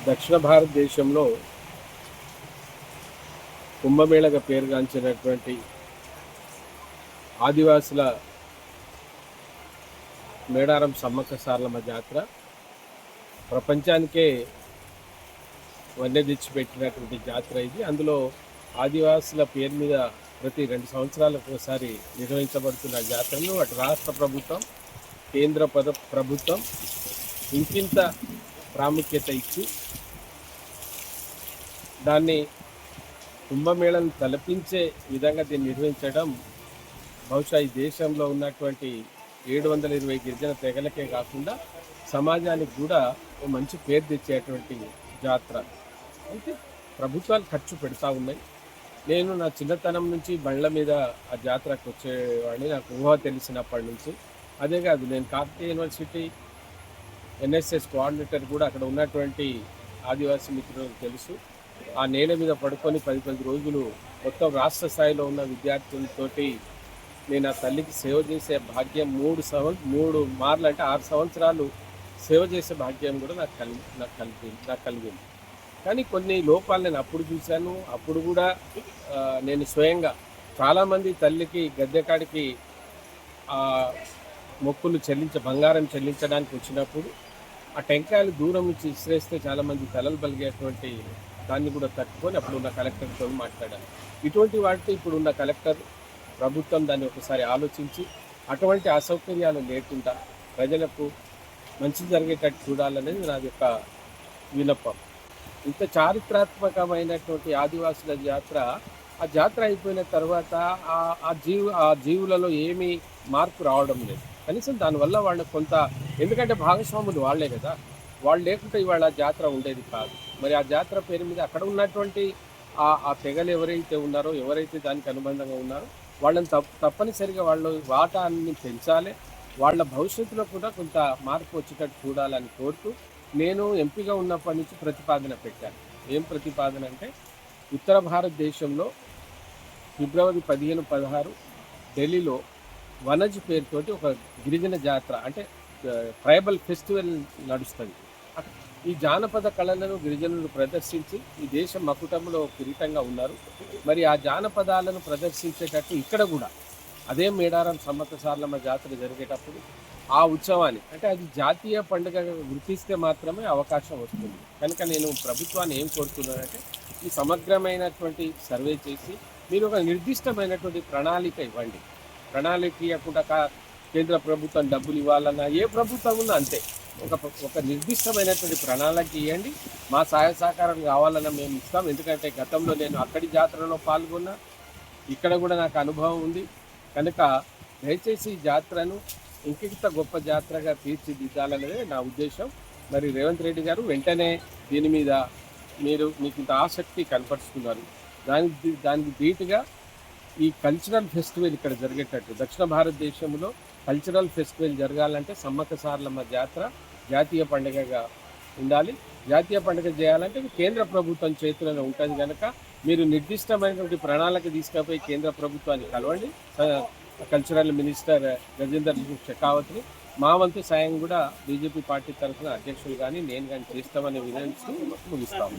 దక్షిణ భారతదేశంలో కుంభమేళగా పేరుగాంచినటువంటి ఆదివాసుల మేడారం సమ్మక్క సారలమ్మ జాతర ప్రపంచానికే వన్నె తెచ్చిపెట్టినటువంటి జాతర ఇది. అందులో ఆదివాసుల పేరు మీద ప్రతి 2 సంవత్సరాలకు ఒకసారి నిర్వహించబడుతున్న జాతరను అటు రాష్ట్ర ప్రభుత్వం, కేంద్ర ప్రభుత్వం ఇంకింత ప్రాముఖ్యత ఇచ్చి దాన్ని కుంభమేళను తలపించే విధంగా దీన్ని నిర్వహించడం బహుశా ఈ దేశంలో ఉన్నటువంటి 720 గిరిజన తెగలకే కాకుండా సమాజానికి కూడా మంచి పేరు తెచ్చేటువంటి జాతర. అయితే ప్రభుత్వాలు ఖర్చు పెడతా ఉన్నాయి. నేను నా చిన్నతనం నుంచి బండ్ల మీద ఆ జాతరకు వచ్చేవాడిని, నాకు ఊహ తెలిసినప్పటి నుంచి. అదే కాదు, నేను కాకతీయ యూనివర్సిటీ ఎన్ఎస్ఎస్ కోఆర్డినేటర్ కూడా. అక్కడ ఉన్నటువంటి ఆదివాసీ మిత్రులకు తెలుసు. ఆ నేల మీద పడుకొని 10 రోజులు మొత్తం రాష్ట్ర స్థాయిలో ఉన్న విద్యార్థులతోటి నేను ఆ తల్లికి సేవ చేసే భాగ్యం 3 మార్లు అంటే 6 సంవత్సరాలు సేవ చేసే భాగ్యం కూడా నాకు కలిగింది. కానీ కొన్ని లోపాలు నేను అప్పుడు చూశాను. అప్పుడు కూడా నేను స్వయంగా చాలామంది తల్లికి గద్దెకాడికి మొక్కులు బంగారం చెల్లించడానికి వచ్చినప్పుడు ఆ టెంకాయలు దూరం నుంచి ఇసిరేస్తే చాలామంది తలలు బలిగేటువంటి దాన్ని కూడా తట్టుకొని అప్పుడున్న కలెక్టర్తో మాట్లాడాను. ఇటువంటి వాటితో ఇప్పుడున్న కలెక్టర్ ప్రభుత్వం దాన్ని ఒకసారి ఆలోచించి అటువంటి అసౌకర్యాలు లేకుండా ప్రజలకు మంచి జరిగేటట్టు చూడాలనేది నా యొక్క విన్నపం. ఇంత చారిత్రాత్మకమైనటువంటి ఆదివాసుల జాతర, ఆ జాతర అయిపోయిన తర్వాత ఆ జీవులలో ఏమీ మార్పు రావడం లేదు. కనీసం దానివల్ల వాళ్ళకి కొంత, ఎందుకంటే భాగస్వాములు వాళ్లే కదా, వాళ్ళు లేకుంటే ఇవాళ జాతర ఉండేది కాదు. మరి ఆ జాతర పేరు మీద అక్కడ ఉన్నటువంటి ఆ తెగలు ఎవరైతే ఉన్నారో, ఎవరైతే దానికి అనుబంధంగా ఉన్నారో వాళ్ళని తప్పనిసరిగా వాళ్ళు వాటాన్ని పెంచాలి. వాళ్ళ భవిష్యత్తులో కూడా కొంత మార్పు వచ్చేటట్టు చూడాలని కోరుతూ నేను ఎంపీగా ఉన్నప్పటి నుంచి ప్రతిపాదన పెట్టాను. ఏం ప్రతిపాదన అంటే, ఉత్తర భారతదేశంలో ఫిబ్రవరి 15, 16 ఢిల్లీలో వనజ్ పేరుతోటి ఒక గిరిజన జాతర, అంటే ట్రైబల్ ఫెస్టివల్ నడుస్తుంది. ఈ జానపద కళలను గిరిజనులు ప్రదర్శించి ఈ దేశ మకుటంలో కిరీటంగా ఉన్నారు. మరి ఆ జానపదాలను ప్రదర్శించేటట్టు ఇక్కడ కూడా అదే మేడారం సమ్మక్క సారలమ్మ జాతర జరిగేటప్పుడు ఆ ఉత్సవాన్ని, అంటే అది జాతీయ పండుగగా గుర్తిస్తే మాత్రమే అవకాశం వస్తుంది. కనుక నేను ప్రభుత్వాన్ని ఏం కోరుతున్నానంటే, ఈ సమగ్రమైనటువంటి సర్వే చేసి మీరు ఒక నిర్దిష్టమైనటువంటి ప్రణాళిక ఇవ్వండి. ప్రణాళిక ఇవ్వకుండా కేంద్ర ప్రభుత్వం డబ్బులు ఇవ్వాలన్నా, ఏ ప్రభుత్వం ఉన్నా అంతే, ఒక నిర్దిష్టమైనటువంటి ప్రణాళిక ఇవ్వండి. మా సహాయ సహకారం కావాలన్నా మేము ఇస్తాం. ఎందుకంటే గతంలో నేను అక్కడి జాతరలో పాల్గొన్నా, ఇక్కడ కూడా నాకు అనుభవం ఉంది. కనుక దయచేసి ఈ జాతరను ఇంకింత గొప్ప జాతరగా తీర్చిదిద్దాలనేదే నా ఉద్దేశం. మరి రేవంత్ రెడ్డి గారు వెంటనే దీని మీద మీకు ఇంత ఆసక్తి కనపరుస్తున్నారు. దానికి ధీటుగా ఈ కల్చరల్ ఫెస్టివల్ ఇక్కడ జరిగేటట్టు, దక్షిణ భారతదేశంలో కల్చరల్ ఫెస్టివల్ జరగాలంటే సమ్మక్క సారలమ్మ జాతర జాతీయ పండుగగా ఉండాలి. జాతీయ పండుగ చేయాలంటే కేంద్ర ప్రభుత్వం చేతులలో ఉంటుంది. కనుక మీరు నిర్దిష్టమైనటువంటి ప్రణాళిక తీసుకుపోయి కేంద్ర ప్రభుత్వాన్ని కలవండి. కల్చరల్ మినిస్టర్ గజేందర్ సింగ్ షెకావత్ని, మా వంతు సాయం కూడా బీజేపీ పార్టీ తరఫున అధ్యక్షులు కానీ నేను కానీ చేస్తామని వినయిస్తూ ముగిస్తాము.